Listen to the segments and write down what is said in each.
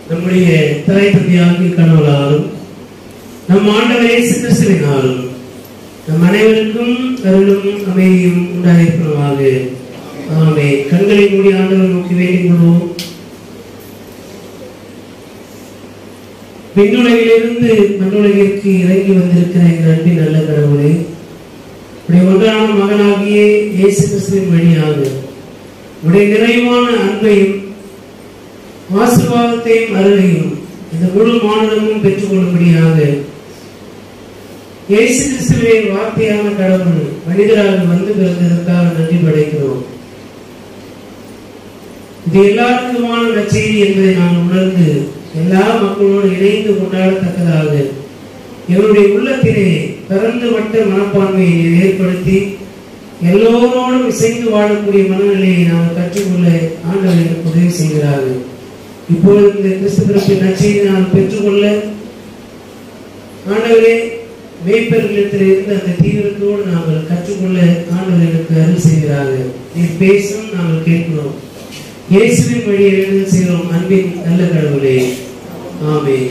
நம்முடைய தாய் தந்தையாகிய கடவுளாலும் நம் ஆண்டவர் இயேசு கிறிஸ்துவினாலும் நம் அனைவருக்கும் அருளும் அமைதியும் உண்டாயிருப்பதாக. ஆமென். கண்களை மூடி ஆண்டவர் நோக்கி வேண்டிக் கொள்வோம். விண்ணுலகிலிருந்து மண்ணுலகிற்கு இறங்கி வந்திருக்கிற எங்கள் அன்பின் நல்ல கடவுளே, உடைய ஒன்றான மகனாகிய இயேசு கிறிஸ்துவின் வழியாக உடைய நிறைவான அன்பையும் ஆசீர்வாதத்தையும் அருளையும் இந்த முழு மாநிலமும் பெற்றுக்கொள்ளும்படியாக இயேசு கிறிஸ்துவின் வார்த்தையான கடவுள் மனிதராக வந்து பிறந்ததற்காக நன்றி படைக்கிறோம். இது எல்லாருக்குமான நற்செய்தி என்பதை நான் உணர்ந்து எல்லா மக்களோடு இணைந்து கொண்டாடத்தக்கதாக என்னுடைய உள்ளத்திலே பரந்து வட்ட மனப்பான்மையை ஏற்படுத்தி எல்லோரோடும் இசைந்து வாழக்கூடிய மனநிலையை நாம் கற்றுக்கொள்ள ஆண்டவர் எனக்கு உதவி செய்கிறார்கள். இப்பொழுது இந்த கிறிஸ்து பிறப்பின் நற்செய்தி நாம் பெற்றுக்கொள்ள ஆண்டவரே மேய்ப்பர்களிடத்தில் இருந்து அந்த தீவிரத்தோடு நாங்கள் கற்றுக்கொள்ள ஆண்டவர் எனக்கு அருள் செய்கிறார்கள். நீர் பேசும் நாங்கள் கேட்கிறோம். இயேசுவின் வழியை எழுத செய்கிறோம் அன்பின் நல்ல கடவுளே. ஆமென்.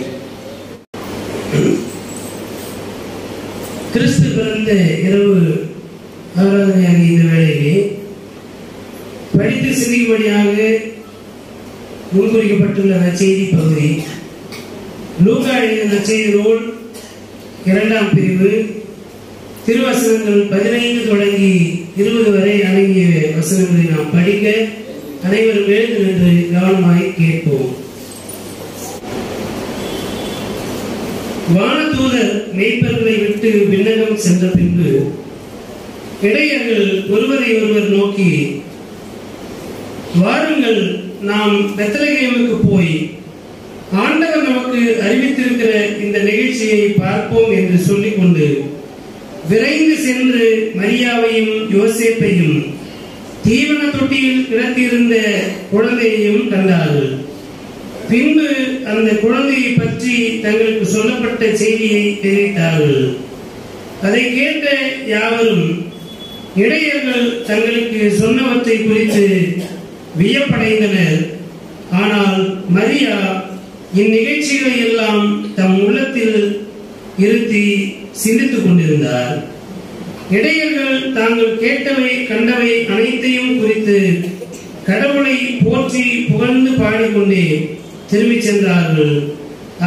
கிறிஸ்து பிறந்த இரவு ஆராதனையாகிய இந்த வேளையிலே படித்து சிந்திக்கும்படியாக முன்குறிக்கப்பட்டுள்ள நற்செய்தி பகுதி லூக்கா எழுதிய நற்செய்தி நூல் 2ஆம் பிரிவு திருவசனங்கள் 15 தொடங்கி 20 வரை அடங்கிய வசனங்களை நாம் படிக்க அனைவரும் எழுந்து நின்று கவனமாய் கேட்போம். வானதூதர் மேய்ப்பர்களை விட்டு விண்ணகம் சென்ற பின்பு இடையர்கள் ஒருவரை ஒருவர் நோக்கி, வாருங்கள், நாம் பெத்லகேமுக்கு போய் ஆண்டவர் நமக்கு அறிவித்திருக்கிற இந்த நிகழ்ச்சியை பார்ப்போம் என்று சொல்லிக் கொண்டு விரைந்து சென்று மரியாவையும் யோசேப்பையும் தீவன தொட்டியில் கிடத்தியிருந்த குழந்தையையும் கண்டார்கள். பின்பு அந்த குழந்தையை பற்றி தங்களுக்கு சொல்லப்பட்ட செய்தியை தெரிவித்தார்கள். அதை கேட்ட யாவரும் இடையர்கள் தங்களுக்கு சொன்னவற்றை குறித்து வியப்படைந்தனர். ஆனால் மரியா இந்நிகழ்ச்சிகளை எல்லாம் தம் உள்ளத்தில் இருத்தி சிந்தித்துக் கொண்டிருந்தார். இடையர்கள் தாங்கள் கேட்டவை கண்டவை அனைத்தையும் குறித்து கடவுளை போற்றி புகழ்ந்து பாடிக்கொண்டே திரும்பி சென்றார்கள்.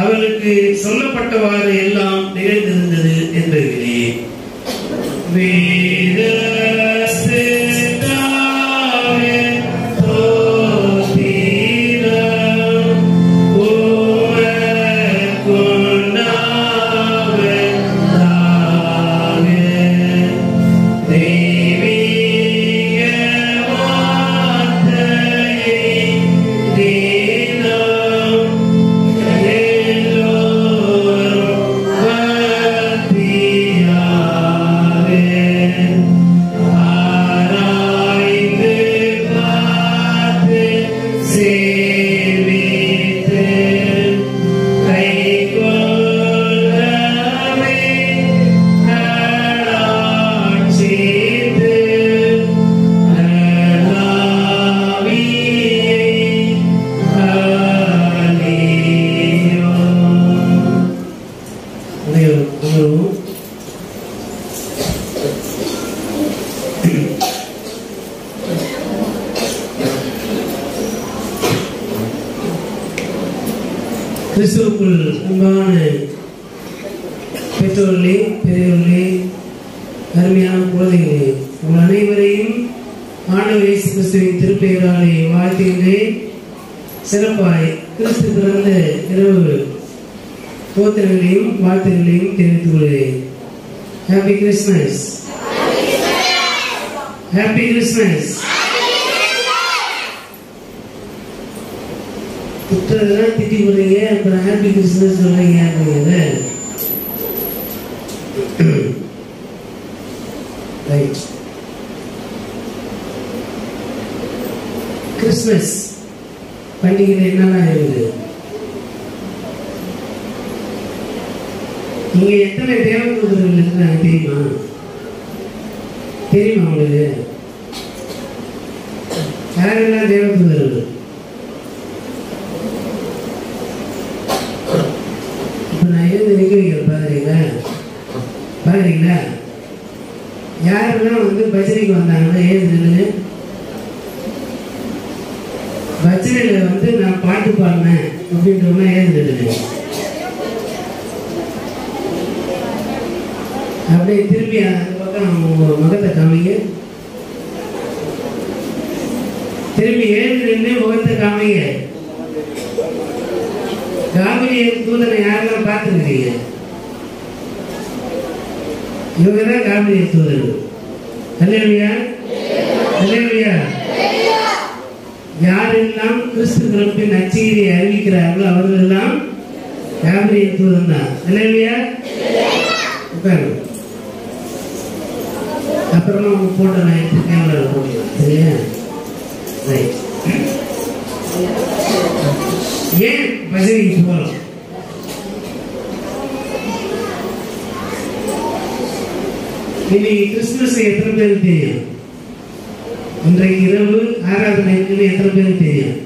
அவர்களுக்கு சொல்லப்பட்டவாறு எல்லாம் நிகழ்ந்திருந்தது என்பதிலே கிறிஸ்துவுக்குள் அன்பான பெற்றோர்களே, பெரியவர்களே, அருமையான குழந்தைகளே, உங்கள் அனைவரையும் ஆண்டவர் இயேசு கிறிஸ்துவின் திருப்பெயராலே வாழ்த்துகிறேன். சிறப்பாய் கிறிஸ்து பிறந்த இரவு போத்தனைகளையும் வாழ்த்துகளையும் தெரிவித்துக் கொள்கிறேன். Happy Christmas. Happy Christmas. திட்டதெல்லாம் திட்டி போடுறீங்க, அப்புறம் ஹாப்பி கிறிஸ்மஸ் சொல்றீங்க. கிறிஸ்மஸ் பண்டிகையில் என்னெல்லாம் இருக்குது? இங்க எத்தனை தேவதூதர்கள் இருக்கிறாங்க தெரியுமா? தெரியுமா உங்களுக்கு? யாரெல்லாம் தேவதூதர்கள்? வந்து நிற்க வைக்கிற பாக்குறீங்களா? யாரெல்லாம் வந்து பஜனைக்கு வந்தாங்கன்னா ஏது பஜனையில வந்து நான் பாட்டு பாடினேன் அப்படின்றவனா ஏது அப்படியே திரும்பி அந்த பக்கம் முகத்தை காமிங்க. திரும்பி ஏது முகத்தை காமிங்க. காவிரியன் தூதனை யாரெல்லாம் பார்த்துருக்கீங்க? இவங்கதான் காவிரியன் தூதர்கள். அல்லேலூயா, அல்லேலூயா. யாரெல்லாம் கிறிஸ்து பிறப்பின் நற்செய்தியை அறிவிக்கிறார்களோ அவர்கள் எல்லாம் காவிரியன் தூதன் தான். அல்லேலூயா. உட்காருங்க. அப்புறமா உங்க போட்டோ நான் எடுத்து கேமரா போட்டுக்கலாம். சரியா? ரைட். ஏன் பஜனைக்கு போறோம்? இன்னைக்கு கிறிஸ்துமஸ் எத்தனை பேருக்கு தெரியும்? இன்றைக்கு இரவு ஆராதனை இருக்குன்னு எத்தனை பேருக்கு தெரியும்?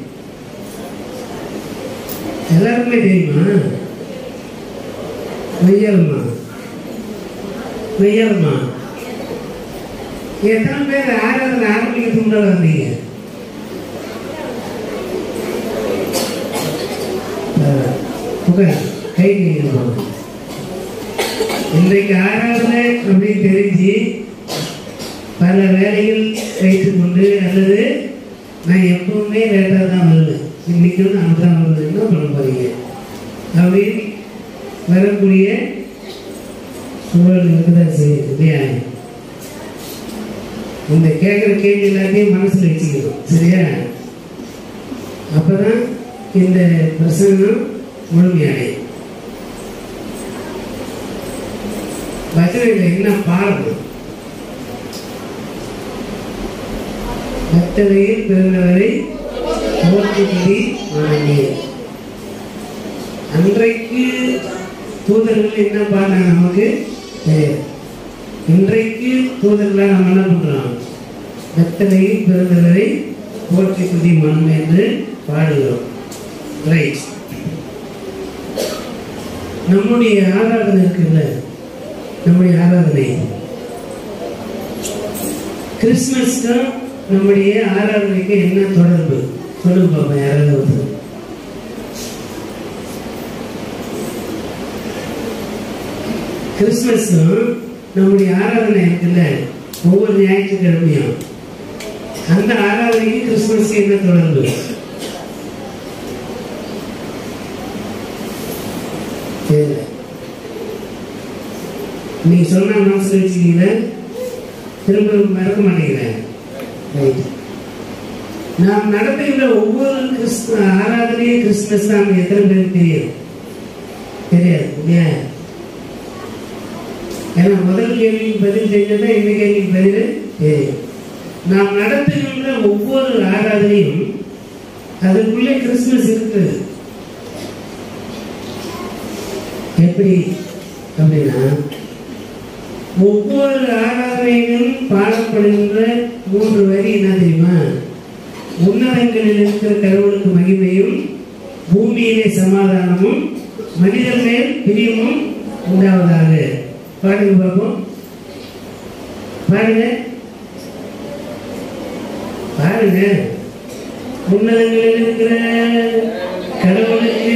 எல்லாருக்குமே தெரியுமா? வெய்யாலுமா வெய்யாலுமா எத்தனை பேர் ஆராதனை ஆரம்பிக்கிறதுக்கு முன்னாடி வந்தீங்க? கை இன்றைக்கு ஆராதனை அப்படின்னு தெரிஞ்சு பல வேலைகள் வைத்துக் கொண்டு அல்லது நான் எப்பவுமே லேட்டாக தான் வருவேன், இன்னைக்கும் நான் தான் வருவேன், என்ன பண்ண போறீங்க அப்படின்னு வரக்கூடிய சூழல் இருக்குதான் செய்யுது இல்லையா? இந்த கேட்குற கேள்வி எல்லாத்தையும் மனசில் வச்சுக்கணும். சரியா? அப்பதான் இந்த பிரசங்கம் முழுமையாய். பஜனையில் என்ன பாடணும்? கர்த்தரையில் பிறந்தவரை போற்றும்படி வணங்கு. அன்றைக்கு தூதர்கள் என்ன பாடினாங்க நமக்கு தெரியாது. இன்றைக்கு தூதர்களாக நம்ம என்ன பண்றோம்? கர்த்தரையில் பிறந்தவரை போற்றி துதி மனம் என்று பாடுகிறோம். ரைட். நம்முடைய ஆராதனை இருக்குல்ல, நம்முடைய ஆராதனை கிறிஸ்துமஸ்க்கும் நம்முடைய ஆராதனைக்கு என்ன தொடர்பு? சொல்லுங்க பாப்பா, யாராவது ஒருத்தர். கிறிஸ்துமஸ்க்கும் நம்முடைய ஆராதனை இருக்குல்ல, ஒவ்வொரு ஞாயிற்றுக்கிழமையும் அந்த ஆராதனைக்கு கிறிஸ்துமஸ் என்ன தொடர்பு? நீங்க சொன்ன மனசுல வச்சுக்கீங்கள, திரும்ப மறக்க மாட்டேங்கிறேன். நாம் நடத்துகின்ற ஒவ்வொரு ஆராதனையும் கிறிஸ்துமஸ் தான். எத்தனை பேருக்கு தெரியும்? தெரியாது இல்லையா? ஏன்னா முதல் கேள்விக்கு பதில் தெரிஞ்சதான் இந்த கேள்விக்கு பதில் தெரியும். நாம் நடத்துகின்ற ஒவ்வொரு ஆராதனையும் அதுக்குள்ளே கிறிஸ்துமஸ் இருக்குது. எப்படி அப்படின்னா, ஒவ்வொரு ஆராதனையிலும் பாடப்படுகின்ற 3 வரி என்ன தெரியுமா? உன்னதங்களில் இருக்கிற கடவுளுக்கு மகிமையும், பூமியிலே சமாதானமும், மனிதர் மேல் பிரியமும் உண்டாவதாக. பாடுங்க பார்ப்போம், பாருங்க பாருங்க. உன்னதங்களில் இருக்கிற கடவுளுக்கு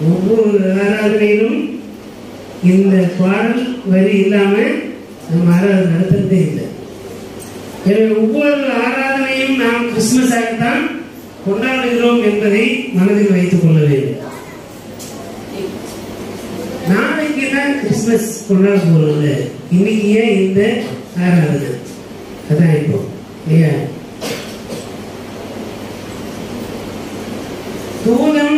ஒவ்வொரு ஆராதனையிலும் இந்த பாடல் வரி இல்லாம நம்ம ஆராதனை நடத்துறதே இல்லை. எனவே ஒவ்வொரு ஆராதனையும் நாம் கிறிஸ்துமஸாகத்தான் கொண்டாடுகிறோம் என்பதை மனதில் வைத்துக் கொள்ள வேண்டும். நாளைக்கு தான் கிறிஸ்துமஸ் கொண்டாட போறது, இன்னைக்கு ஏன் இந்த ஆராதனை? அதான் இப்போ இல்லையா? தூதன்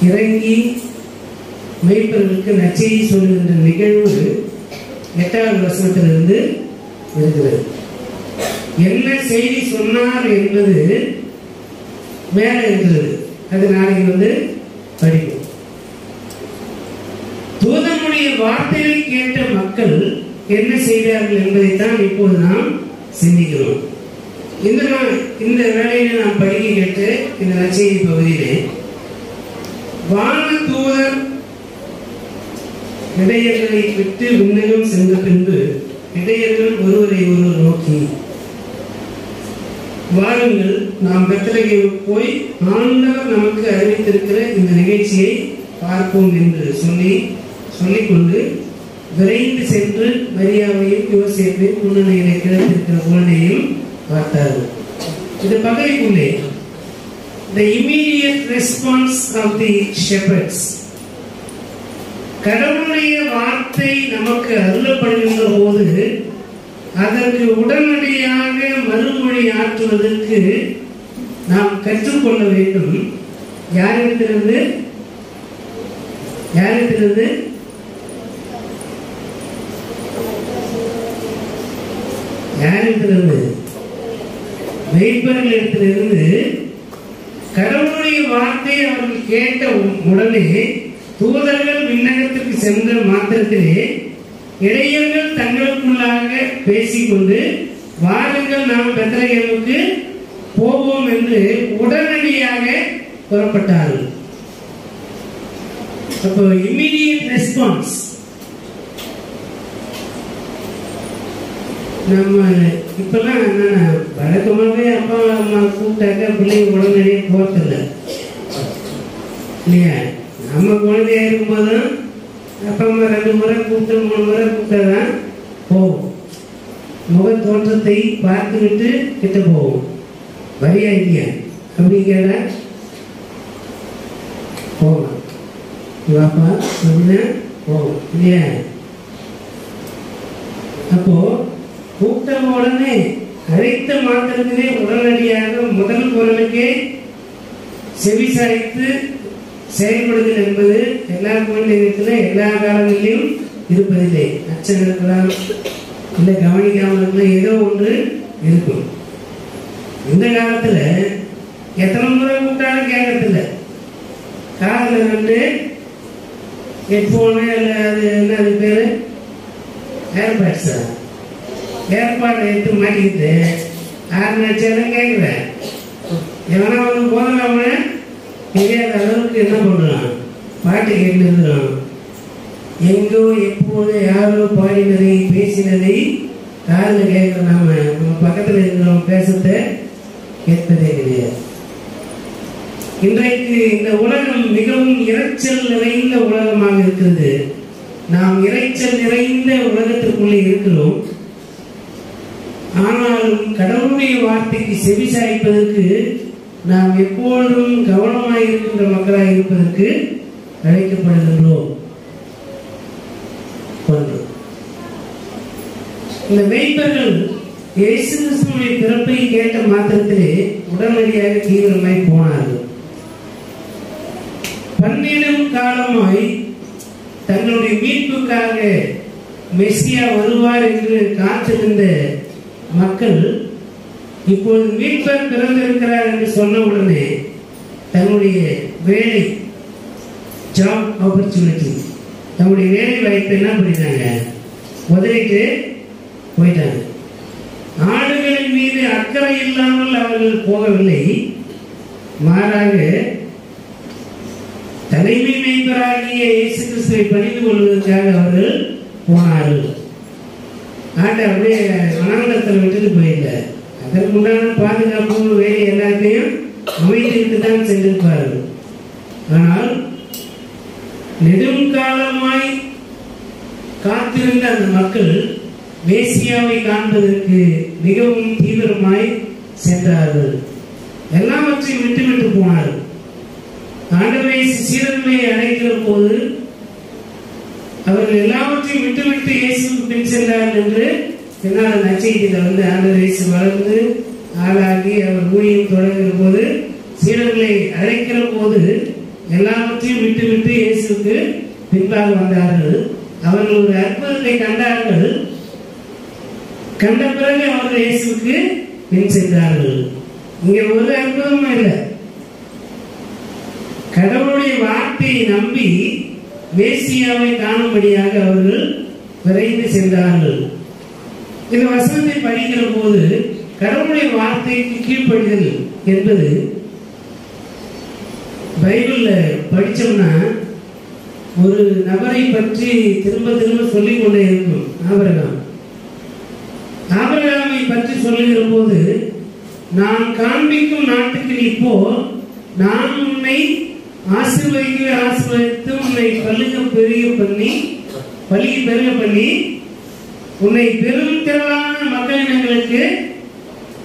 இறங்கி மேய்ப்பர்களுக்கு நற்செய்தி சொல்லுகின்ற நிகழ்வு 8வது வசனத்திலிருந்து இருக்கிறது. என்ன செய்தி சொன்னார் என்பது மேலே இருக்கிறது. அது நாளைக்கு படிக்கும். தூதனுடைய வார்த்தையை கேட்ட மக்கள் என்ன செய்தார்கள் என்பதைத்தான் இப்போது நாம் சிந்திக்கிறோம். இந்த வேளையில நாம் படிக்க கேட்டு இந்த நற்செய்தி பகுதியிலே வான தூதர் இடையர்களை விட்டு விண்ணகம் சென்ற பின்பு இடையர்கள் ஒருவரை ஒருவர் நோக்கி, வாருங்கள், நாம் பெத்லகேமுக்கு போய் ஆண்டவர் நமக்கு அறிவித்திருக்கிற இந்த நிகழ்ச்சியை பார்ப்போம் என்று சொல்லிக்கொண்டு விரைந்து சென்று மரியாவையும் யோசேப்பையும் முன்னணியிலே கிடத்திருக்கிற குழந்தையும் பார்த்தார்கள். இந்த பகுதிக்குள்ளே the immediate response of the shepherds, கடவுளுடைய வார்த்தை நமக்கு அருளப்படுகின்ற போது அதற்கு உடனடியாக மறுமொழி ஆற்றுவதற்கு நாம் கற்றுக்கொள்ள வேண்டும். யாரிடத்திலிருந்து மேய்ப்பர்களிடத்திலிருந்து. கடவுளுடைய வார்த்தை அவர்கள் கேட்ட உடனே தூதர்கள் விண்ணகத்திற்கு சென்ற மாத்திரத்திலே இடையர்கள் தங்களுக்குள்ளாக பேசிக்கொண்டு, வாருங்கள், நாம் பெத்லகேமுக்கு போவோம் என்று உடனடியாக புறப்பட்டார்கள். அப்போ இமிடியேட் ரெஸ்பான்ஸ். நம்ம இப்பெல்லாம் என்னன்னா வழக்கமாகவே அப்பா அம்மா கூப்பிட்டாக்க பிள்ளைங்க உடனடியே போறதில்ல இல்லையா? நம்ம குழந்தையா இருக்கும்போதுதான் அப்பா அம்மா 2 முறை கூப்பிட்டு 3 முறை கூப்பிட்டாதான் போவோம். முக தோற்றத்தை பார்த்துக்கிட்டு கிட்ட போவோம். வரியா இல்லையா அப்படி கேட்டா போகலாம். வாப்பா சொன்ன போவோம் இல்லையா? அப்போ கூப்பிட்ட உடனே அழைத்த மாத்திரத்திலே உடனடியாக முதல் குரலுக்கே செவிசாய்த்து செயல்படுதல் என்பது எல்லா குழந்தைகளுக்கும் எல்லா காலங்களிலும் இருப்பதில்லை. அச்சம் இருக்கலாம், இல்லை கவனிக்காமல் இருக்கலாம், ஏதோ ஒன்று இருக்கும். இந்த காலத்துல எத்தனை முறை கூப்பிட்டாலும் கேட்கறதில்ல. காதில் வந்து ஹெட்போனு இல்லை அது என்ன அது பேரு ஏர்பேட்ஸா, ஏற்பாடு எடுத்து மாட்டிக்கிட்டு 6 லட்சம் கேட்குறேன். எவனா போதலாம தெரியாத அளவுக்கு என்ன பண்றான், பாட்டு கேட்டு இருக்கிறான். எங்கோ எப்போது யாரோ பாடினதை பேசினதை காதில் கேட்கிற நம்ம பக்கத்தில் இருக்கிறவங்க பேசுறத கேட்பதே கிடையாது. இன்றைக்கு இந்த உலகம் மிகவும் இரைச்சல் நிறைந்த உலகமாக இருக்கிறது. நாம் இரைச்சல் நிறைந்த உலகத்திற்குள்ளே இருக்கிறோம். ஆனாலும் கடவுளுடைய வார்த்தைக்கு செவிசாய்ப்பதற்கு நாம் எப்பொழுதும் கவனமாக இருக்கின்ற மக்களாக இருப்பதற்கு அழைக்கப்படுகின்றோம். இந்த மேய்ப்பர்கள் இயேசு கிறிஸ்துவின் பிறப்பை கேட்ட மாத்திரத்திலே உடனடியாக தீவிரமாய் போனார்கள். 12 காலமாய் தங்களுடைய மீட்புக்காக மெசியா வருவார் என்று காத்திருந்த மக்கள் இப்போது மீட்பர் பிறந்திருக்கிறார் என்று சொன்ன உடனே தன்னுடைய வேலை, ஜாப் ஆப்பர்ச்சுனிட்டி, தன்னுடைய வேலை வாய்ப்பை என்ன பண்ணிட்டாங்க, முதலிட்டு போயிட்டாங்க. ஆடுகளின் மீது அக்கறை இல்லாமல் அவர்கள் போகவில்லை. மாறாக தலைமை மேய்ப்பராகிய இயேசு கிறிஸ்துவை பணிந்து கொள்வதற்காக அவர்கள் போனார்கள். ஆட்டை அப்படியே வனாந்தரத்தில் விட்டுட்டு போயிடல. அதற்குண்டான பாதுகாப்பு வேலை எல்லாத்தையும் அமைத்துவிட்டு தான் சென்றிருப்பார்கள். ஆனால் நெடுங்காலமாய் காத்திருந்த அந்த மக்கள் மேசியாவை காண்பதற்கு மிகவும் தீவிரமாய் சென்றார்கள். எல்லாவற்றையும் விட்டுவிட்டு போனார்கள். ஆண்டவரை சீடர்களை அழைக்கிற போது அவர்கள் எல்லாவற்றையும் விட்டுவிட்டு இயேசுக்கு பின் சென்றார்கள் என்று பின்னால் நற்செய்தியில ஆண்டவர் இயேசு வளர்ந்து ஆளாகி அவர் ஊழியம் தொடங்குகிற போது சீடர்களை அழைக்கிற போது எல்லாவற்றையும் விட்டுவிட்டு இயேசுக்கு பின்பாக வந்தார்கள். அவர்கள் ஒரு அற்புதத்தை கண்டார்கள். கண்ட பிறகு அவர்கள் இயேசுக்கு பின் சென்றார்கள். இங்க ஒரு அற்புதமும் இல்லை. கடவுளுடைய வார்த்தையை நம்பி மேசியாவை காணும்படியாக அவர்கள் விரைந்து சென்றார்கள். இந்த வசனத்தை படிக்கிற போது கடவுளுடைய வார்த்தைக்கு கீழ்ப்படிதல் என்பது பைபிள்ல படிச்சோம்னா ஒரு நபரை பற்றி திரும்ப திரும்ப சொல்லிக் கொண்டே இருக்கும். ஆபிரகாமை பற்றி சொல்லுகிற போது, நான் காண்பிக்கும் நாட்டுக்கு நீ போ, நான் உன்னை ஆசீர்வதித்து உன்னை பல்லுக பெருக பண்ணி உன்னை பெரும் திரளான மக்களினங்களுக்கு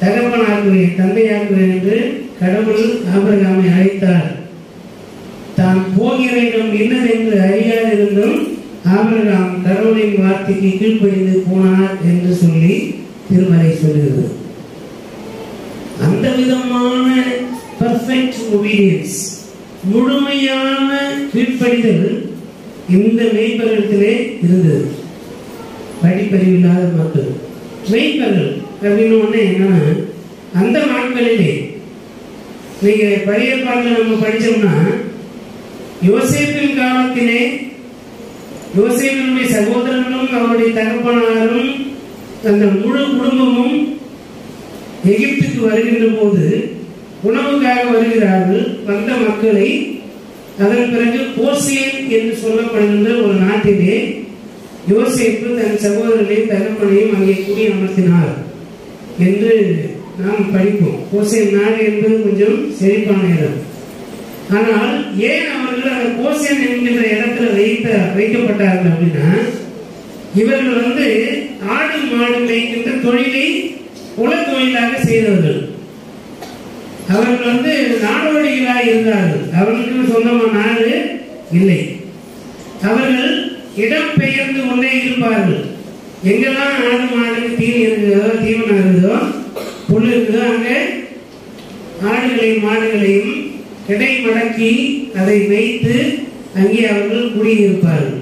தகப்பனாக்குவேன், தந்தையாக்குவேன் என்று கடவுள் ஆபிரகாமை அழைத்தார். தான் போகிற இடம் என்னதென்று அறியாதிருந்தும் ஆபிரகாம் கடவுளின் வார்த்தைக்கு கீழ்ப்படிந்து போனார் என்று சொல்லி திருமறை சொல்லுகிறது. அந்த விதமான பெர்ஃபெக்ட் ஒபீடியன்ஸ், முழுமையான கீழ்ப்படிதல் இந்த மெய்ப்பர்களிடத்திலே இருந்தது. படிப்பறிவில்லாத மக்கள் மெய்ப்பர்கள் அப்படின்னு ஒண்ணு என்னன்னா, அந்த நாட்களிலே நீங்க பழைய பாட்டில் நம்ம படிச்சோம்னா, யோசேப்பின் காலத்திலே யோசேப்பினுடைய சகோதரர்களும் அவருடைய தகப்பனாரும் அந்த முழு குடும்பமும் எகிப்துக்கு வருகின்ற போது உணவுக்காக வருகிறார்கள். வந்த மக்களை அதன் பிறகு கோசேன் என்று சொல்லப்படுகின்ற ஒரு நாட்டிலே யோசேப்பு தன் சகோதரர்களையும் தகப்பனையும் அங்கே குடியமர்த்தினார் என்று நாம் படிப்போம். கோசேன் நாடு என்பது கொஞ்சம் செழிப்பான இடம். ஆனால் ஏன் அவர்கள் அந்த கோசேன் என்கின்ற இடத்துல வைக்கப்பட்டார்கள் அப்படின்னா, இவர்கள் ஆடு மாடு மேய்க்கின்ற தொழிலை குல தொழிலாக செய்தவர்கள். அவர்கள் நாடோடிகளாக இருந்தார்கள். அவர்களுக்கு சொந்தமான நாடு இல்லை. அவர்கள் இடம் பெயர்ந்து கொண்டே இருப்பார்கள். எங்கெல்லாம் ஆடு மாடுக்கு தீனி இருக்குதோ, தீவனம் இருக்குதோ, புல் இருக்குதோ, அங்கே ஆடுகளையும் மாடுகளையும் கிடை மடக்கி அதை வைத்து அங்கே அவர்கள் குடியிருப்பார்கள்.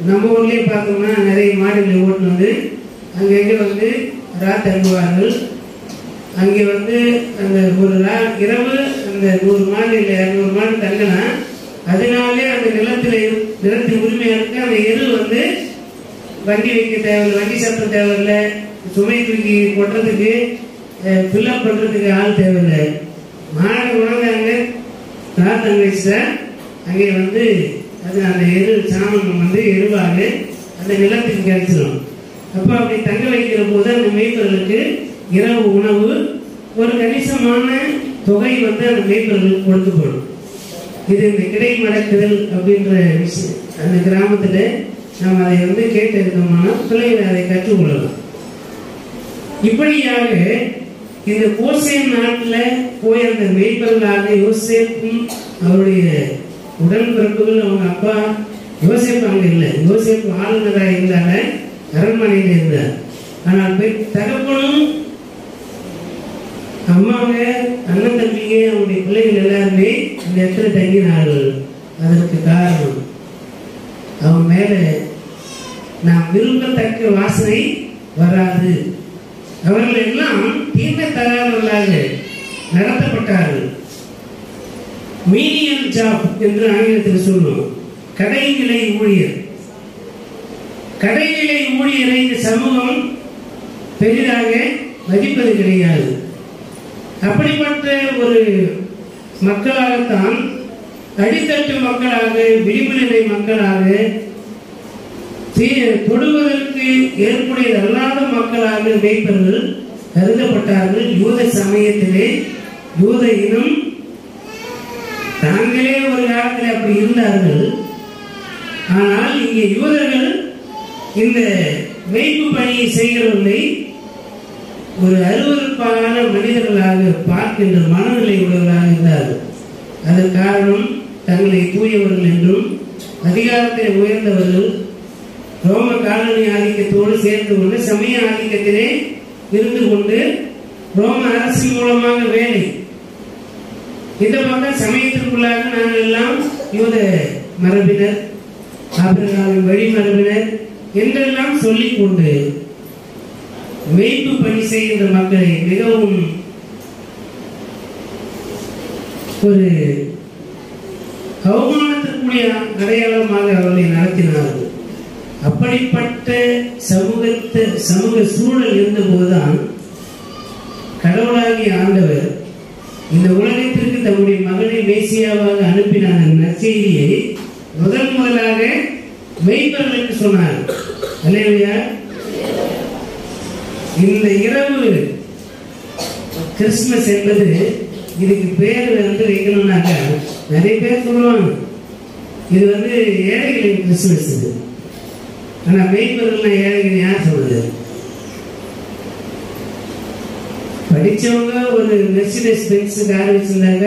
நம்ம ஊர்லயே பார்த்தோம்னா நிறைய மாடுகளை ஓட்டு அங்கங்கே தங்குவார்கள். அங்கே அந்த ஒரு இரவு அந்த 100 மாடு இல்லை 200 மாடு தங்கினா, அதனாலே அந்த நிலத்தின் உரிமையாருக்கு அந்த எரு வண்டி வைக்க தேவையில்லை, வண்டி சத்தம் தேவையில்லை, சுமை தூக்கி கொட்டுறதுக்கு ஃபில்லப் பண்றதுக்கு ஆள் தேவையில்லை. மாடு உணர்ந்தாங்க தங்க வச்சுட்டா அங்கே அது அந்த எரு சாமம் எருவாக அந்த நிலத்துக்கு கிடைச்சிடும். அப்போ அப்படி தங்க வைக்கிற போது அந்த மேய்ப்பர்களுக்கு இரவு உணவு ஒரு கணிசமான தொகை அந்த மேய்ப்பர்களுக்கு கொடுக்கப்படும். இது இந்த கிடை மடக்குதல் அப்படின்ற விஷயம். அந்த கிராமத்துல நாம் அதை கேட்டிருந்தோம்னா பிள்ளைகளை அதை கற்றுக்கொள்ளலாம். இப்படியாக இந்த கோசேன் நாட்டில் போய் அந்த மேய்ப்பர்களாக யோசேப்பும் அவருடைய உடன்பிறப்புகள், அவங்க அப்பா யோசேப்பு அங்க இல்லை. யோசேப்பு ஆளுநராக இருந்தாங்க, அரண்மனையில் இருந்தார். ஆனால் தகப்பனும் அம்மாங்க அண்ணன் தம்பிங்க அவங்களுடைய பிள்ளைகள் எல்லாருமே இந்த இடத்துல தங்கினார்கள். அதற்கு காரணம் அவன் மேல நாம் விரும்பத்தக்க வாசனை வராது. அவர்கள் எல்லாம் தீர்க்க தராதவர்களாக நடத்தப்பட்டார்கள். மீனியல் ஜாப் என்று ஆங்கிலத்தில் சொல்லுவோம். கடைநிலை ஊழியர். கடைநிலை ஊழியரை இந்த சமூகம் பெரிதாக மதிப்பது கிடையாது. அப்படிப்பட்ட ஒரு மக்களாகத்தான், அடித்தட்டு மக்களாக, விளிம்புநிலை மக்களாக, தொடுவதற்கு ஏற்புடையது அல்லாத மக்களாக மேய்ப்பர்கள் கருதப்பட்டார்கள். யூத சமயத்திலே யூத இனம் தாங்களே ஒரு காலத்தில் அப்படி இருந்தார்கள். ஆனால் இங்கே யூதர்கள் இந்த மேய்ப்பு பணியை செய்கிறவர்களை ஒரு அருவருப்பான மனிதர்களாக பார்க்கின்ற மனநிலை உள்ளவர்களாக இருந்தார்கள். அதன் காரணம் தங்களை தூயவர்கள் என்றும் அதிகாரத்தை உயர்ந்தவர்கள், ரோம காலனி ஆதிக்கத்தோடு சேர்ந்து கொண்டு சமய ஆதிக்கத்திலே இருந்து கொண்டு ரோம அரசு மூலமாக வேலை, இந்த பக்கம் சமயத்திற்குள்ளாக நாங்கள் எல்லாம் யூத மரபினர், ஆபிரகாமின் வழிமரபினர் என்றெல்லாம் சொல்லிக் கொண்டு மேய்ப்பு பணி செய்கின்ற மக்களை மிகவும் ஒரு அவமானத்திற்குரிய அடையாளமாக அவர்களை நடத்தினார்கள். அப்படிப்பட்ட சமூக சூழல் இருந்தபோதுதான் கடவுளாகிய ஆண்டவர் இந்த உலகத்திற்கு தம்முடைய மகனை மேசியாவாக அனுப்பினார். நற்செய்தியை முதலாக மெய்ப்பர்களுக்கு சொன்னார். அல்லேலூயா. இந்த இரவு கிறிஸ்துமஸ் என்பது, இதுக்கு பேர் வைக்கணும்னாக்க நிறைய பேர் சொல்லுவாங்க இது ஏழைகளின் கிறிஸ்துமஸ். இது ஆனா மெய்ப்பர்கள் ஏழைகள் யார் சொல்றது? படிச்சவங்க ஒரு மெர்சிடஸ் பென்ஸ் கார் வச்சிருந்தாங்க,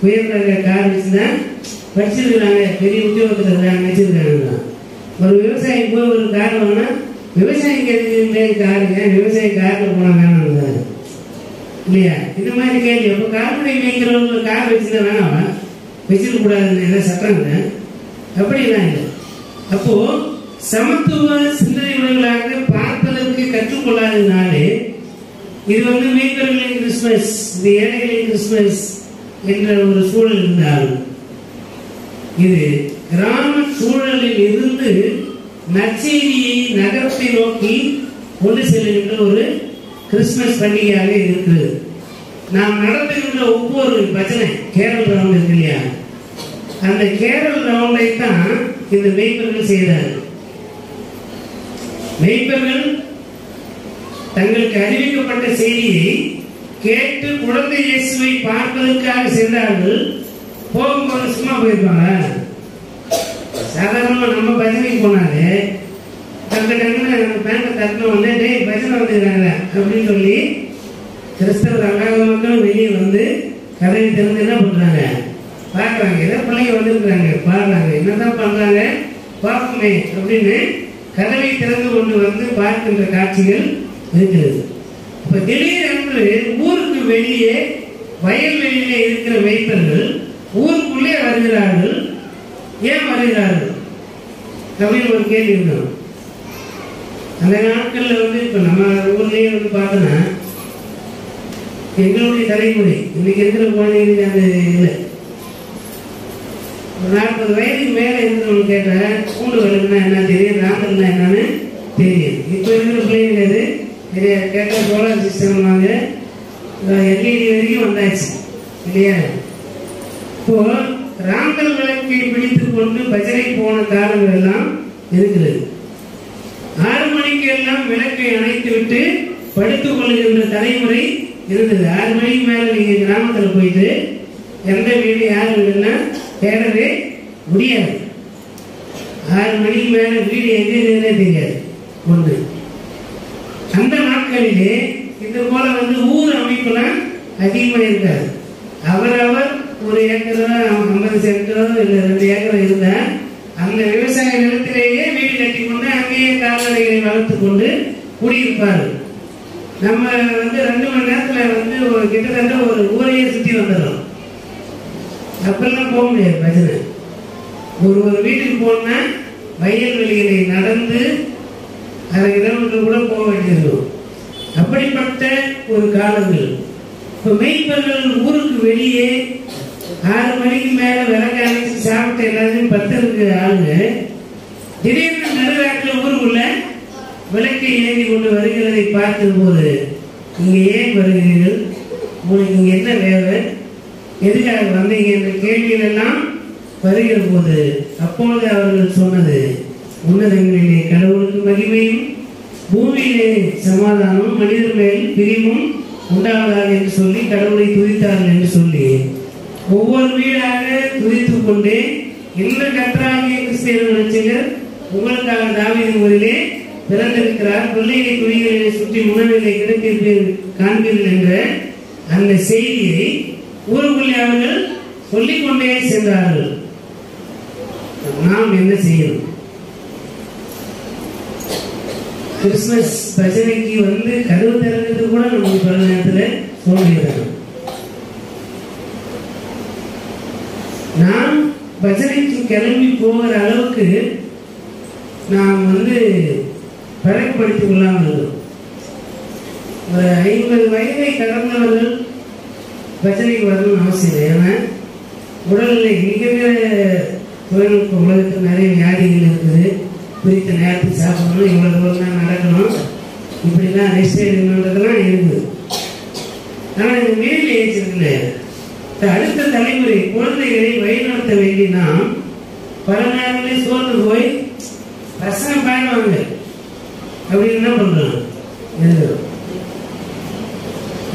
உயர்ந்த கார் வச்சிருந்தா படிச்சிருக்கிறாங்க, பெரிய உத்தியோகத்தில் இருக்காங்க, வச்சிருக்காங்க. ஒரு விவசாயி போய் ஒரு கார் வாங்கினா விவசாயிக்கு எதுக்கு காருங்க, விவசாயி காரில் போனாங்க இல்லையா? இந்த மாதிரி கேள்வி. அப்போ கால்நடை மேய்க்கிறவங்க கார் வச்சுருந்தா வேணாமா? வச்சிருக்க கூடாதுன்னு என்ன சட்டங்க? அப்படிலாம் இல்லை. அப்போ சமத்துவ சிந்தனைகளாக பார்ப்பதற்கு கற்றுக்கொள்ளாததுனாலே இது மேய்ப்பர்களின் கிறிஸ்துமஸ், இது ஏழைகளின் கிறிஸ்துமஸ் என்ற ஒரு சூழல் இருந்தாலும், இது கிராம சூழலில் இருந்து நற்செய்தியை நகரத்தை நோக்கி கொண்டு செல்கின்ற ஒரு கிறிஸ்துமஸ் பண்டிகையாக இருக்கிறது. நாம் நடத்துகின்ற ஒவ்வொரு பஜனை கேரள் ரவுண்ட் இருக்கு இல்லையா, அந்த கேரள் ரவுண்டை தான் இந்த மெய்ப்பர்கள் செய்தார்கள். மெய்ப்பர்கள் தங்களுக்கு அறிவிக்கப்பட்ட செய்தியை கேட்டு குழந்தை இயேசுவை பார்ப்பதற்காக சென்றார்கள். போகும்போது சும்மா போயிருப்பாங்க. சாதாரணமா நம்ம பஜனைக்கு போனாலே பேண்டை தட்டின உடனே டேய் பஜனை வந்துருக்காங்க அப்படின்னு சொல்லி கிறிஸ்தவர் அல்லாத மக்களும் வெளியே கதவை திறந்து என்ன பண்றாங்க, பார்க்கறாங்க. ஏதோ பிள்ளைங்க வந்திருக்கிறாங்க, பாடுறாங்க, என்னதான் பண்றாங்க பார்ப்போமே அப்படின்னு கதவை திறந்து கொண்டு பார்க்கின்ற காட்சிகள் இருக்கிறது. இப்ப திடீரென்று ஊருக்கு வெளியே வயல்வெளியிலே இருக்கிற மெய்ப்பர்கள் ஊருக்குள்ளே வருகிறார்கள். ஏன் வருகிறார்கள் அப்படின்னு ஒரு கேள்வி இருக்கணும். அந்த நாட்கள்ல இப்ப நம்ம ஊர்லயே பார்த்தோன்னா எங்களுடைய தலைமுறை இன்னைக்கு இருக்கிற குழந்தைங்களுக்கு அந்த இல்லை. ஒரு 40 வயதுக்கு மேல இருக்கிறவங்க கேட்டா பூண்டு விளக்குனா என்ன தெரியும், ராமர்னா என்னன்னு தெரியும். இப்ப இருக்கிற பிள்ளைங்க கேட்ட சோலார் சிஸ்டம் வாங்க, எல்இடி வரைக்கும் வந்தாச்சு இல்லையா? இப்போ ராங்கல் விளக்கை பிடித்துக் கொண்டு பஜனை போன காலங்கள் எல்லாம் இருக்கிறது. 6 மணிக்கு எல்லாம் விளக்கை அணைத்து விட்டு படுத்துக் கொள்கின்ற தலைமுறை இருந்தது. 6 மணிக்கு மேல நீங்க கிராமத்துல போயிட்டு எந்த வீடு யாரும் தேடவே முடியாது. 6 மணிக்கு மேல வீடு எங்கே தெரியாது. ஒன்று அந்த நாட்களிலே இந்த போல ஊர் அமைப்புலாம் அதிகமா இருக்காது. அவரவர் ஒரு ஏக்கரோ 50 சென்டோ இல்லை 2 ஏக்கரோ இருந்தா அந்த விவசாய நிலத்திலேயே வீடு கட்டி கொண்டு அங்கேயே கால்நடைகளை வளர்த்து கொண்டு குடியிருப்பார்கள். நம்ம 2 மணி நேரத்துல கிட்டத்தட்ட ஒரு ஊரையே சுற்றி வந்துடும். அப்பெல்லாம் போக முடியாது பஜனை. ஒரு வீட்டுக்கு போனா வயல்வெளிகளை நடந்து 1/2 கிலோமீட்டர் கூட போக வேண்டியிருக்கும். அப்படிப்பட்ட ஒரு காலங்கள். இப்ப மெய்ப்பர்கள் ஊருக்கு வெளியே 6 மணிக்கு மேல விளக்கு அணைச்சு சாப்பிட்டு எல்லாத்தையும் 10 ஆளுங்க திடீர்னு நடுராட்டில் ஊருக்குள்ள விளக்கை ஏந்தி கொண்டு வருகிறதை பார்த்த போது, நீங்க ஏன் வருகிறீர்கள், உங்களுக்கு இங்க என்ன வேலை, எதுக்காக வந்தீங்க என்ற கேள்விகள் எல்லாம் வருகிற போது அப்பொழுது அவர்கள் சொன்னது, உன்னதங்களிலே கடவுளுக்கு மகிமையும் பூமியிலே சமாதானமும் மனிதர் மேல் பிரிவும் உண்டாவதாக என்று சொல்லி கடவுளை துதித்தார்கள் என்று சொல்லி ஒவ்வொரு வீடாக துதித்துக் கொண்டே இன்று கர்த்தராகிய கிறிஸ்து ரட்சகர் உங்களுக்காக தாவீதின் ஊரிலே பிறந்திருக்கிறார், பிள்ளையை துணிகளை சுற்றி உணவிலை கிடைத்திருப்பீர்கள் காண்பீர்கள் என்ற அந்த செய்தியை ஊருக்குள்ளே அவர்கள் சொல்லிக்கொண்டே சென்றார்கள். நாம் என்ன செய்யணும்? கிறிஸ்துமஸ் பஜனைக்கு கதவு திறந்தது கூட நமக்கு பல நேரத்தில் சொல்லுகிறாங்க. நாம் பஜனைக்கு கிளம்பி போகிற அளவுக்கு நாம் பழக்கப்படுத்திக் கொள்ளாமல் இருக்கோம். ஒரு 50 வயதை கடந்தவர்கள் பஜனைக்கு வரணும்னு அவசியம் இல்லை. ஏன்னா உடல்நிலை மிக தொழில்நுட்ப உலகத்தில் நிறைய வியாதிகள் இருக்குது. குறித்த நேரத்துக்கு சாப்பிடணும், இவ்வளவு தூரம் தான் நடக்கணும், இப்படிலாம் ரெஸ்ட் எடுக்கணுன்றதெல்லாம் இருக்குது. ஆனால் இந்த மிடில் ஏஜ் இருக்குல்ல, அடுத்த தலைமுறை குழந்தைகளை வழிநடத்த வேண்டினா பல நேரங்களே சோர்ந்து போய் பசங்க பாடுவாங்க. அப்படின்னு என்ன பண்றோம்?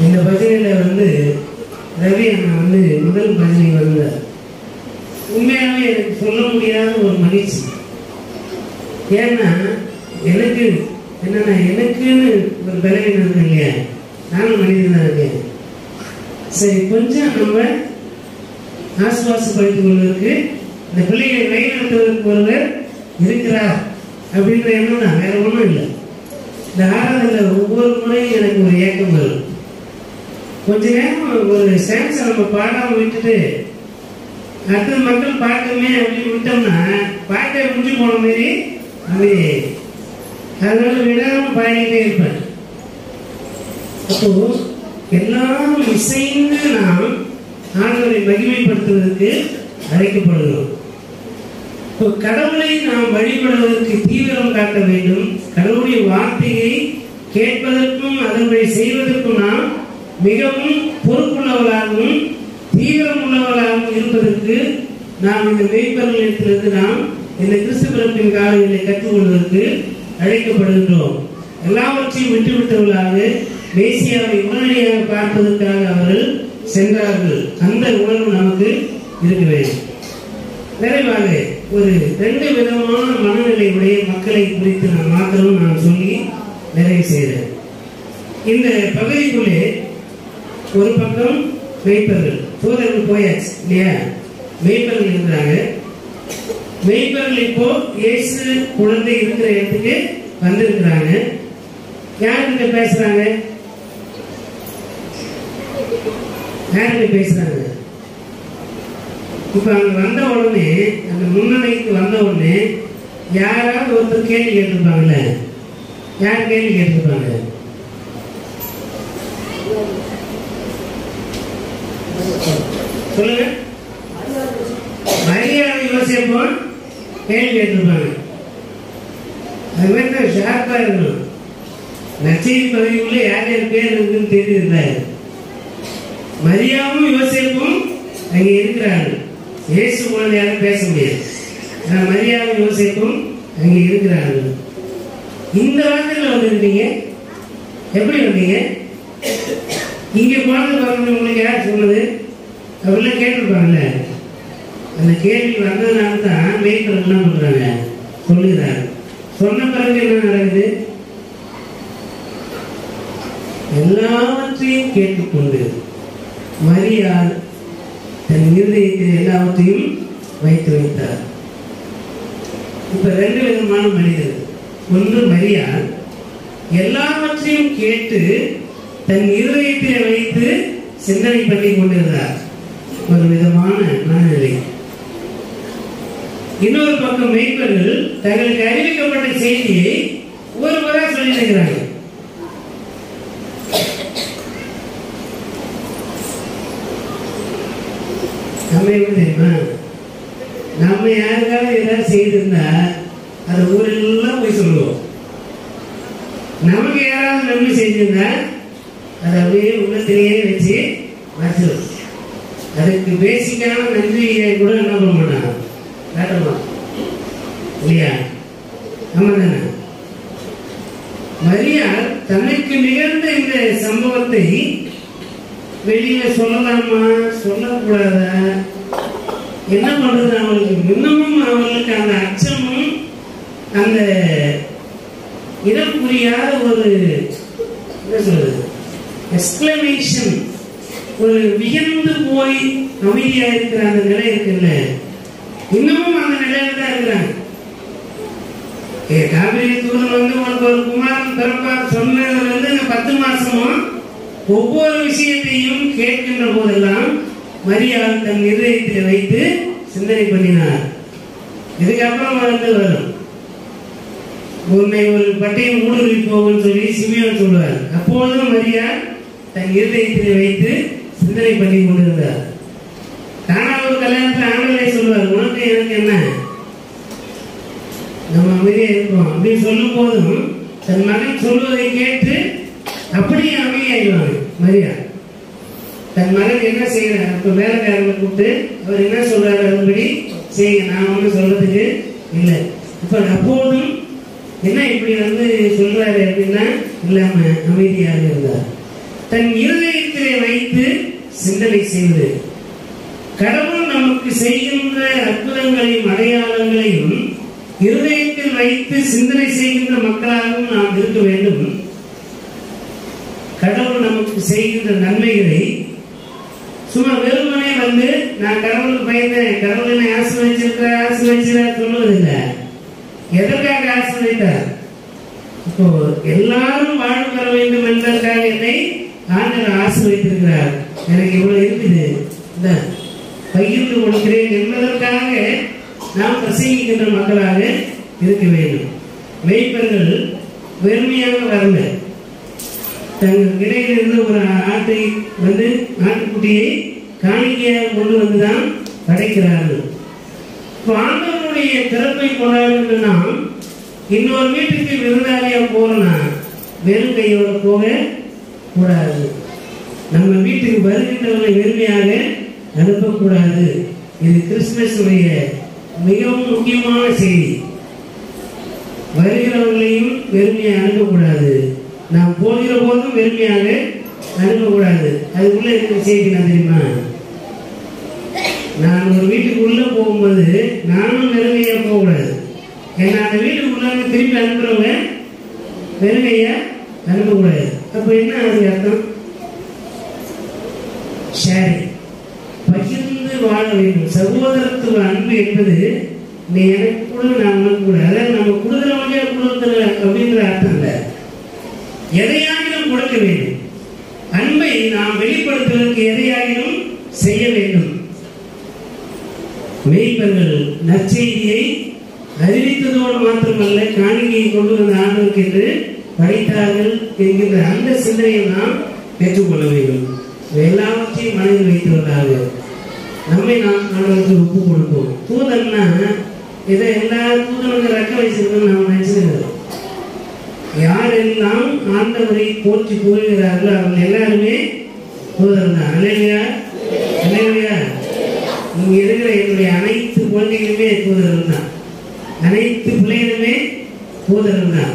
இந்த பஜனையில ரவி அண்ணா முதல் பஜனை வந்தார். உண்மையாவே எனக்கு சொல்ல முடியாத ஒரு மகிழ்ச்சி. ஏன்னா எனக்கு என்னன்னா, எனக்குன்னு ஒரு பலவீனம் இருக்கு இல்லையா, நானும் மனிதன் தான் இருக்கேன். சரி, கொஞ்சம் நம்ம ஆசுவாசப்படுத்திக் கொள்வதற்கு இந்த பிள்ளைகளை வழிநடத்துவதற்கு ஒருவர் இருக்கிறார் அப்படின்ற எண்ணம் தான், வேற ஒன்றும் இல்லை. இந்த ஆராதனை ஒவ்வொரு முறையும் எனக்கு ஒரு ஏக்கம் வரும். கொஞ்ச நேரம் ஒரு சான்ஸை நம்ம பாடாம விட்டுட்டு அடுத்த மக்கள் பார்க்கணுமே அப்படின்னு விட்டோம்னா பாட்டை முடிஞ்சு போன மாதிரி அமைதியே. அதனால விடாம பாடிக்கிட்டே இருப்பேன். அப்போ எல்லாரும் இசைந்து நாம் ஆண்டவரை மகிமைப்படுத்துவதற்கு அழைக்கப்படுகிறோம். இப்போ கடவுளை நாம் வழிபடுவதற்கு தீவிரம் காட்ட வேண்டும். கடவுளுடைய வார்த்தையை கேட்பதற்கும் அதன்படி செய்வதற்கும் நாம் மிகவும் பொறுப்புள்ளவர்களாகவும் தீவிரம் உள்ளவர்களாகவும் இருப்பதற்கு நாம் இந்த மெய்ப்பொருளிடத்திலிருந்து நாம் இந்த கிறிஸ்து பிறப்பின் காலங்களை கற்றுக்கொள்வதற்கு அழைக்கப்படுகின்றோம். எல்லாவற்றையும் விட்டுவிட்டவர்களாக மேசியாவை உடனடியாக பார்ப்பதற்காக அவர்கள் சென்றார்கள். அந்த உணர்வு நமக்கு இருக்க வேண்டும். நிறைவாக ஒரு 2 விதமான மனநிலையுடைய மக்களை குறித்து நான் சொல்லி நிறைவு செய்கிறேன். இந்த பகுதிக்குள்ளே ஒரு பக்கம் மெய்ப்பர்கள், தூதர்கள் போயாச்சு இல்லையா, மெய்ப்பர்கள் இருக்கிறாங்க. மெய்ப்பர்கள் இப்போ இயேசு குழந்தை இருக்கிற இடத்துக்கு வந்திருக்கிறாங்க. யாருக்கிட்ட பேசுறாங்க? யார்கிட்ட பேசுறாங்க? இப்ப அங்க வந்த உடனே, அந்த முன்னணிக்கு வந்த உடனே யாராவது ஒருத்தர் கேள்வி கேட்டிருப்பாங்கல்ல? யார் கேள்வி கேட்டிருப்பாங்க? சொல்லுங்க. மரியாதை யோசிப்போ கேள்வி கேட்டிருப்பாங்க. அது மாதிரி தான் ஷார்ப்பா இருக்கணும். நச்செய்தி பகுதிக்குள்ள யார் யார் பேர் இருக்குன்னு தெரியுதுல்ல. மரியாவும் யோசிப்பும் அங்க இருக்கிறார்கள். இயேசு குழந்தையாக பேச முடியாது. மரியாவும் யோசிப்பும் அங்க இருக்கிறார்கள். இந்த வாரத்தில் வந்திருக்கீங்க, எப்படி வந்தீங்க? இங்க குழந்தை பிறந்த உங்களுக்கு யார் சொன்னது? அப்படிலாம் கேட்டிருப்பாங்கல்ல. அந்த கேள்வி வந்ததுனால தான் மெய்ப்பர்கள் என்ன பண்றாங்க? சொல்லுகிறார். சொன்ன பிறகு என்ன நடக்குது? எல்லாவற்றையும் கேட்டுக்கொண்டு மரியாள் தன் இருதயத்தில் எல்லாவற்றையும் வைத்து வைத்தார். இப்ப 2 விதமான மனிதர்கள். ஒன்று மரியாள் எல்லாவற்றையும் கேட்டு தன் இருதயத்தில் வைத்து சிந்தனை பண்ணி கொண்டிருந்தார். ஒரு விதமான மனநிலை. இன்னொரு பக்கம் மெய்ப்பர்கள் தங்களுக்கு அறிவிக்கப்பட்ட செய்தியை ஒருவரா சொல்லியிருக்கிறாங்க. நம்ம எப்படி தெரியுமா? நம்ம யாருக்காவது ஏதாவது செய்திருந்தா அது ஊரெல்லாம் போய் சொல்லுவோம். நமக்கு யாராவது நன்மை செஞ்சிருந்தா அதை அப்படியே உள்ளத்திலேயே வச்சு வச்சிடும். அதுக்கு பேசிக்கான நன்றியை கூட என்ன பண்ண மாட்டாங்க, காட்டணும் இல்லையா? நம்ம தானே. மரியாள் தனக்கு நிகழ்ந்த இந்த சம்பவத்தை வெளியில சொல்லலாமா சொல்லக்கூடாதா என்ன பண்றது? அவளுக்கு இன்னமும் அவளுக்கு அந்த அச்சமும் அந்த இடம் புரியாத ஒரு என்ன சொல்றது எக்ஸ்கிளமேஷன், ஒரு வியந்து போய் அமைதியா இருக்கிற அந்த நிலை இருக்குல்ல, இன்னமும் அந்த நிலையில தான் இருக்கிறாங்க. காவிரி தூதன் உனக்கு ஒரு குமாரன் பிறப்பார் சொன்னதுல இருந்து 10 மாசமும் ஒவ்வொரு விஷயத்தையும் கேட்கின்ற போதெல்லாம் மரியாள் தன் இதயத்தில் வைத்து சிந்தனை பண்ணினார். இதுக்கப்புறம் வரும் உன்னை ஒரு பட்டையும் ஊடுருவி போகும்னு சொல்லி சிமியோன் சொல்வார். அப்போதும் மரியா தன் இருதயத்தில் வைத்து சிந்தனை பண்ணி கொண்டிருந்தார். தானா ஒரு கல்யாணத்தில் ஆண்டவரே சொல்வார், உனக்கு எனக்கு என்ன, நம்ம அமைதியா இருக்கிறோம் அப்படின்னு சொல்லும் போதும் தன் மகன் சொல்வதை கேட்டு அப்படியே அமைதியாயிடுவாங்க. மரியா தன் மகன் என்ன செய்யறாரு, இப்ப வேலைக்காரங்களை கூப்பிட்டு அவர் என்ன சொல்றாரு அதுபடி செய்யுங்க, நான் ஒன்றும் சொல்றதுக்கு இல்லை. இப்ப அப்போதும் என்ன இப்படி சொல்றாரு அப்படின்னா இல்லாம அமைதியாக இருந்தார். தன் இருதயத்திலே வைத்து சிந்தனை செய்வது. கடவுள் நமக்கு செய்கின்ற அற்புதங்களையும் அடையாளங்களையும் இருதயத்தில் வைத்து சிந்தனை செய்கின்ற மக்களாகவும் நாம் இருக்க வேண்டும். கடவுள் நமக்கு செய்கின்ற நன்மைகளை சும்மா வெறுமனே நான் கடவுளுக்கு பயந்தேன், கடவுள் என்னை ஆசீர்வதிச்சிருக்கிறார் சொல்லுவதில்லை. எதற்காக ஆசீர்வதித்தார்? இப்போ எல்லாரும் வாழ்வு பெற வேண்டும் என்பதற்காக என்னை ஆண்டவர் ஆசீர்வதித்திருக்கிறார். எனக்கு இவ்வளவு இருக்குது, இந்த பகிர்ந்து கொடுக்கிறேன் என்பதற்காக நாம் பிரசங்கிக்கின்ற மக்களாக இருக்க வேண்டும். மேய்ப்பர்கள் வெறுமையாக வரல, தங்கள் இடையிலிருந்து ஒரு ஆட்டை ஆட்டுக்குட்டியை காணிக்கையாக கொண்டு வந்துதான் படைக்கிறார்கள். ஆண்டவருடைய பிறப்பை கொண்டாடுகின்ற நாம் இன்னொரு வீட்டுக்கு விருந்தாளியா போறோம்னா வெறும் கையோட போக கூடாது. நம்ம வீட்டுக்கு வருகின்றவர்களை வெறுமையாக அனுப்பக்கூடாது. இது கிறிஸ்துமஸ் மிகவும் முக்கியமான செய்தி. வருகிறவர்களையும் வெறுமையாக அனுப்பக்கூடாது, நாம் போகிற போதும் வெறுமையாக அனுப்பக்கூடாது. அதுக்குள்ள இருக்கிற செய்தி நான் தெரியுமா? நான் ஒரு வீட்டுக்கு உள்ள போகும்போது நானும் வெறுமையா போகக்கூடாது. ஏன்னா அந்த வீட்டுக்குள்ள திருப்பி அனுப்புறவங்க வெறுமையா அனுப்பக்கூடாது. அப்ப என்ன அதுக்கு அர்த்தம்? சரி, பகிர்ந்து வாழ வேண்டும். சகோதரத்துவ அன்பு என்பது நீ எனக்கு கூட நான் உனக்கு கூட, அதாவது நம்ம கொடுக்குறவங்க கொடுக்குற அப்படின்ற அர்த்தம் இல்லை. எதையாகிலும் கொடுக்க வேண்டும். அன்பை நாம் வெளிப்படுத்துவதற்கு எதையாகிலும் செய்ய வேண்டும். மேய்ப்பர்கள் நற்செய்தியை அறிவித்ததோடு மாத்திரமல்ல, காணிக்கையை கொண்டு வந்த ஆண்டவருக்கு என்று படைத்தார்கள் என்கின்ற அந்த சிந்தனையை நாம் பெற்றுக்கொள்ள வேண்டும். எல்லாவற்றையும் மனதில் வைத்துள்ளாங்க. நம்மை நாம் ஆண்டவருக்கு ஒப்பு கொடுப்போம். தூதன்னா இதை எல்லா தூதனுக்கு ரக்க வச்சிருக்கோம் நாம் நினைச்சிருக்கிறோம். யாரெல்லாம் ஆண்டவரை போற்றி கூறுகிறார்களோ அவர்கள் எல்லாருமே தூதர் தான். அல்லேலூயா, அல்லேலூயா. இங்க இருக்கிற என்னுடைய அனைத்து குழந்தைகளுமே தூதர்கள் தான், அனைத்து பிள்ளைகளுமே தூதர்கள் தான்.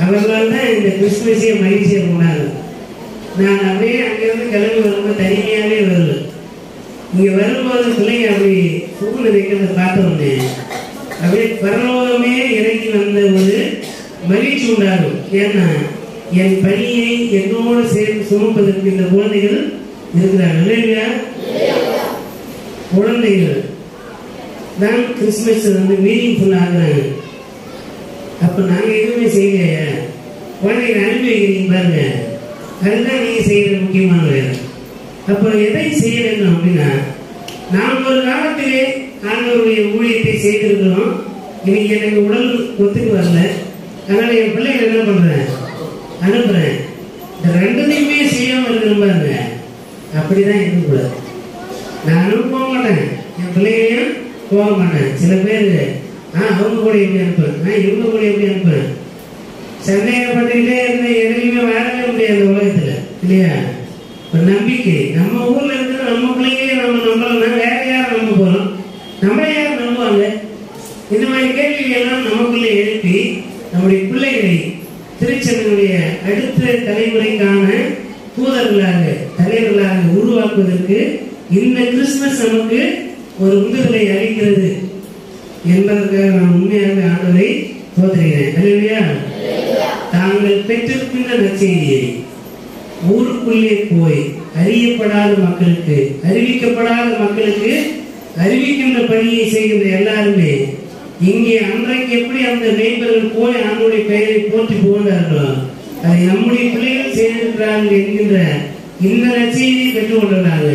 அவர்களால் தான் இந்த கிறிஸ்துமஸையை மகிழ்ச்சியை கொண்டாடும். நான் அப்படியே அங்கிருந்து கிளம்பி வரும்போது தனிமையாகவே வருவேன். இங்கே வரும்போது பிள்ளைங்க அப்படி சூழ்நிலை வைக்கிறத பார்த்தோன்னே அப்படியே பரலோகமே இறங்கி வந்த ஒரு மகிழ்ச்சி உண்டாகும். ஏன்னா என் பணியை என்னோடு சேர்ந்து சுமப்பதற்கு இந்த குழந்தைகள் இருக்கிறார்கள். இல்லையா? குழந்தைகள் தான் கிறிஸ்துமஸ் மீனிங்ஃபுல் ஆகுறாங்க. அப்ப நாங்க எதுவுமே செய்யலையா? குழந்தைகளை அனுப்பி வைக்கிறீங்க பாருங்க, அதுதான் நீங்க செய்யற முக்கியமான வேலை. அப்ப எதை செய்ய வேண்டும் அப்படின்னா, நாம் ஒரு காலத்திலே ஆண்டவருடைய ஊழியத்தை செய்திருக்கிறோம். இன்னைக்கு எனக்கு உடல் ஒத்துக்கு வரல, அதனால என் பிள்ளைகள் என்ன பண்றேன், அனுப்புறேன். இந்த ரெண்டுத்தையுமே செய்யாம இருக்கிறாங்க. அப்படிதான் இருக்கக்கூடாது. நானும் போக மாட்டேன், என் பிள்ளைகளையும் போக மாட்டேன். சில பேர் அவங்க கூட எப்படி அனுப்புறேன், இவங்க கூட எப்படி அனுப்புறேன், சந்தேகப்பட்டுக்கிட்டே இருந்த எதுலையுமே வாழவே முடியாது உலகத்துல. இல்லையா? இப்ப நம்பிக்கை நம்ம ஊர்ல இருக்கிற நம்ம பிள்ளைங்களே நம்ம நம்பலன்னா வேற யாரும் நம்ப போறோம்? நம்மள யாரும் நம்புவாங்க? இந்த மாதிரி கேள்விகள் எல்லாம் நமக்குள்ள எழுப்பி நம்முடைய பிள்ளைகளை திருச்சபையுடைய அடுத்த தலைமுறைக்கான தூதர்களாக தலைவர்களாக உருவாக்குவதற்கு இந்த கிறிஸ்துமஸ் நமக்கு ஒரு உந்துதலை அளிக்கிறது என்பதற்காக நான் உண்மையாக ஆண்டவரை தோற்றுகிறேன். அல்லேலூயா. தாங்கள் பெற்றிருக்கின்ற நற்செய்தியை ஊருக்குள்ளே போய் அறியப்படாத மக்களுக்கு, அறிவிக்கப்படாத மக்களுக்கு அறிவிக்கின்ற பணியை செய்கின்ற எல்லாருமே இங்கே அன்றைக்கு எப்படி அந்த மேய்ப்பர்கள் போய் ஆண்டவருடைய பெயரை போற்றி புகழ்ந்தார்களோ அதை நம்முடைய பிள்ளைகள் செய்திருக்கிறார்கள் என்கின்ற இந்த நற்செய்தியை பெற்றுக்கொண்டாங்க.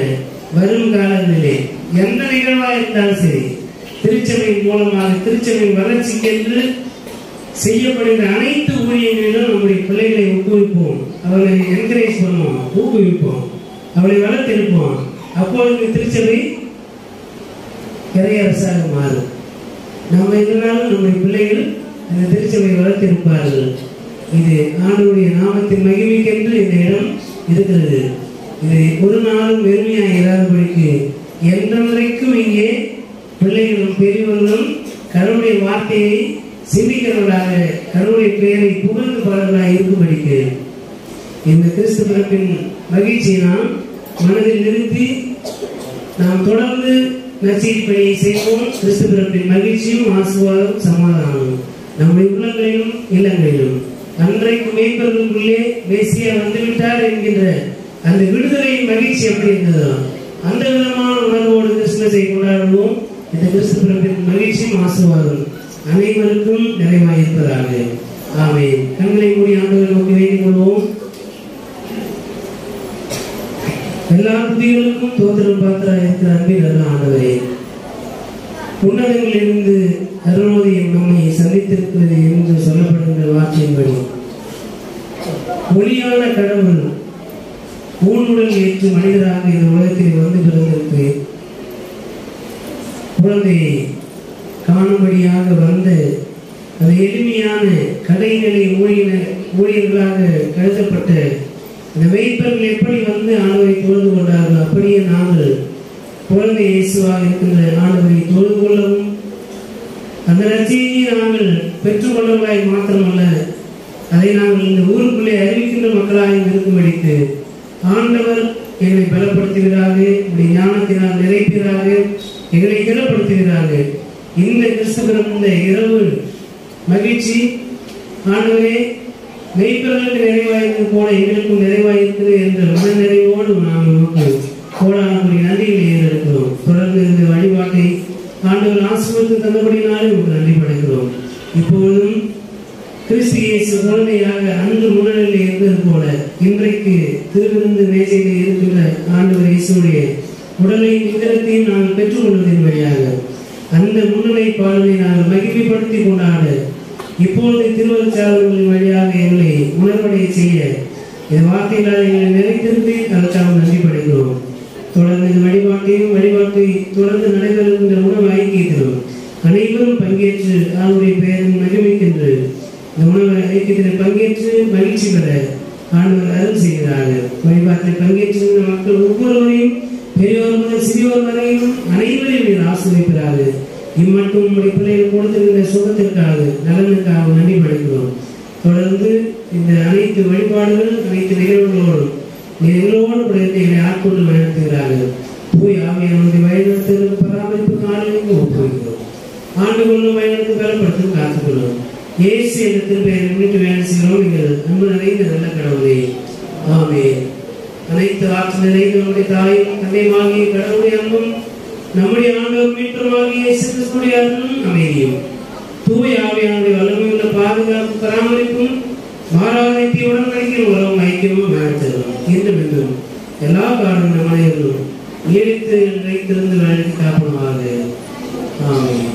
வரும் காலங்களிலே எந்த நிகழ்வாக இருந்தாலும் சரி, திருச்சபையின் மூலமாக திருச்சபையின் வளர்ச்சிக்கென்று செய்யப்படுகிற அனைத்து ஊழியங்களிலும் நம்முடைய பிள்ளைகளை ஊக்குவிப்போம், அவர்களை என்கரேஜ் பண்ணுவோம், ஊக்குவிப்போம், அவளை வளர்த்தெடுப்போம். அப்பொழுது திருச்சபை இறையரசாக மாறும். நம்ம இதனாலும் நம்முடைய பிள்ளைகள் இந்த திருச்சபை வளர்த்திருப்பார்கள். இது ஆண்டவருடைய நாமத்தின் மகிமைக்கென்று இந்த இடம் இருக்கிறது. இது ஒரு நாளும் வெறுமையாக இராதபடிக்கு என்றென்றைக்கும் இங்கே பிள்ளைகளும் பெரியவர்களும் கடவுளுடைய வார்த்தையை சிந்திக்கிறவர்களாக, கடவுளுடைய பெயரை புகழ்ந்து பாடல்களாக இருக்கும்படிக்கு இந்த கிறிஸ்து பிறப்பின் மகிழ்ச்சியை நாம் மனதில் நிறுத்தி நாம் தொடர்ந்து நற்செய்தி பணியை செய்வோம். கிறிஸ்து பிறப்பின் மகிழ்ச்சியும் ஆசீர்வாதம் சமாதானம் நம்முடைய உள்ளங்களிலும் இல்லங்களிலும். அன்றைக்கு மேய்ப்பர்களுக்குள்ளே மேசியா வந்துவிட்டார் என்கின்ற அந்த விடுதலையின் மகிழ்ச்சி எப்படி இருந்ததோ அந்த விதமான உணர்வோடு கிறிஸ்துமஸை கொண்டாடுவோம். இந்த கிறிஸ்து பிறப்பின் மகிழ்ச்சியும் ஆசீர்வாதம் அனைவருக்கும் நிறைவாயிருப்பதாக. ஆமென். கண்களை மூடி ஆண்டவரை நோக்கி வேண்டிக் கொள்வோம். எல்லா துதிகளுக்கும் தோத்திரம் பாத்திரம் இருக்கிற அன்பின் நல்ல ஆண்டவரே, உன்னதங்களிலிருந்து அருள்மொழியும் நம்மை சந்தித்திருக்கிறது என்று சொல்லப்படுகின்ற வார்த்தையின்படி ஒளியான கடவுள் ஊனுடல் ஏற்று மனிதராக இந்த உலகத்தில் வந்து பிறந்திருக்கு குழந்தையை காணும்படியாக வந்த அது எளிமையான கடைநிலை ஊழியர்களாக கருதப்பட்ட இந்த மேய்ப்பர்கள் எப்படி வந்து ஆண்டவரை தொழுது கொண்டார்கள், அப்படியே நாங்கள் குழந்தை இயேசுவாக இருக்கின்ற ஆண்டவரை தொழுது கொள்ளவும் அந்த நற்செய்தியை நாங்கள் பெற்றுக்கொள்ளவர்களாய் மாத்திரமல்ல, அதை நாங்கள் இந்த ஊருக்குள்ளே அறிவிக்கின்ற மக்களாக இருக்கும்படிக்கு ஆண்டவர் எங்களை பலப்படுத்துகிறாக, உடைய ஞானத்தினால் நிறைப்பீராக, எங்களை திடப்படுத்துகிறாக. இந்த கிறிஸ்து பிறந்த இரவு மகிழ்ச்சி ஆண்டவரே மெய்ப்பர்களுக்கு நிறைவாயிருந்தது போல எங்களுக்கும் நிறைவாயிருக்கிறது என்ற மன நிறைவோடு நாம் நமக்கு கோடான நன்றிகளை ஏறெடுக்கிறோம். தொடர்ந்து இந்த வழிபாட்டை ஆண்டவர் ஆசீர்வதித்து தந்தபடினாலே உங்களுக்கு நன்றி படைக்கிறோம். இப்பொழுதும் கிறிஸ்து இயேசு குழந்தையாக அன்று முன்னிலையில் இருந்தது போல இன்றைக்கு திருவிருந்து மேஜையில் இருக்கின்ற ஆண்டவர் இயேசுடைய உடலை நிகரத்தையும் நாங்கள் பெற்றுக்கொள்வதன் வழியாக அந்த முன்னிலை பாடலை நாங்கள் மகிமைப்படுத்தி கொண்டாட இப்பொழுது திருவருட்சாதனங்களின் வழியாக எங்களை உணர்வடைய செய்ய இந்த வார்த்தைகளால் எங்களை நிறைத்திருந்து அதற்காக நன்றி படைக்கிறோம். தொடர்ந்து இந்த வழிபாட்டை தொடர்ந்து நடைபெறுகின்ற உணவு ஐக்கியத்திலும் அனைவரும் பங்கேற்று ஆளுடைய பெயரின் மகிமைக்கின்று இந்த உணவு ஐக்கியத்தில் பங்கேற்று மகிழ்ச்சி பெற ஆண்டவர் அருள் செய்கிறார்கள். வழிபாட்டில் பங்கேற்றிருந்த மக்கள் ஒவ்வொருவரையும் பெரியோர் முதல் சிறியோர் வரையிலும் அனைவரையும் ஆசிரியக்கிறார்கள். இம்மட்டும் உங்களுடைய பிள்ளைகள் கொடுத்திருந்த சுகத்திற்காக நலனுக்காக நன்றி படைக்கிறோம். தொடர்ந்து இந்த அனைத்து வழிபாடுகள் அனைத்து நிகழ்வுகளோடும் எங்களோடு கூட எங்களை ஆட்கொண்டு வழிநடத்துகிறார்கள். போய் ஆவியானுடைய வழிநடத்துகிற பராமரிப்பு காலைக்கு ஒப்புக்கிறோம். ஆண்டு கொள்ளும் வழிநடத்து பலப்படுத்தும் காத்துக்கொள்ளும். இயேசு என்ற திருப்பெயரை முன்னிட்டு வேலை செய்கிறோம். நீங்கள் அன்பு நிறைந்த நல்ல கடவுளே, ஆமென். அனைத்து ஆற்று நிறைந்த நம்முடைய தாயும் தந்தையுமாகிய கடவுளுடைய அன்பும் நம்முடைய ஆண்டவர் மீட்பருமாகிய இயேசு கிறிஸ்துவின் அருளும் அமைதியும் தூய ஆவியானுடைய வல்லமையுள்ள பாதுகாப்பு பராமரிப்பும் மாறாத உடன்படிக்கையில் உறவும் ஐக்கியமும் வாழ்த்தலும் இன்றும் எல்லா காரணம் நம்மளையும் நீடித்து நிலைத்திருந்து வழங்கி காப்பதாக. ஆமென்.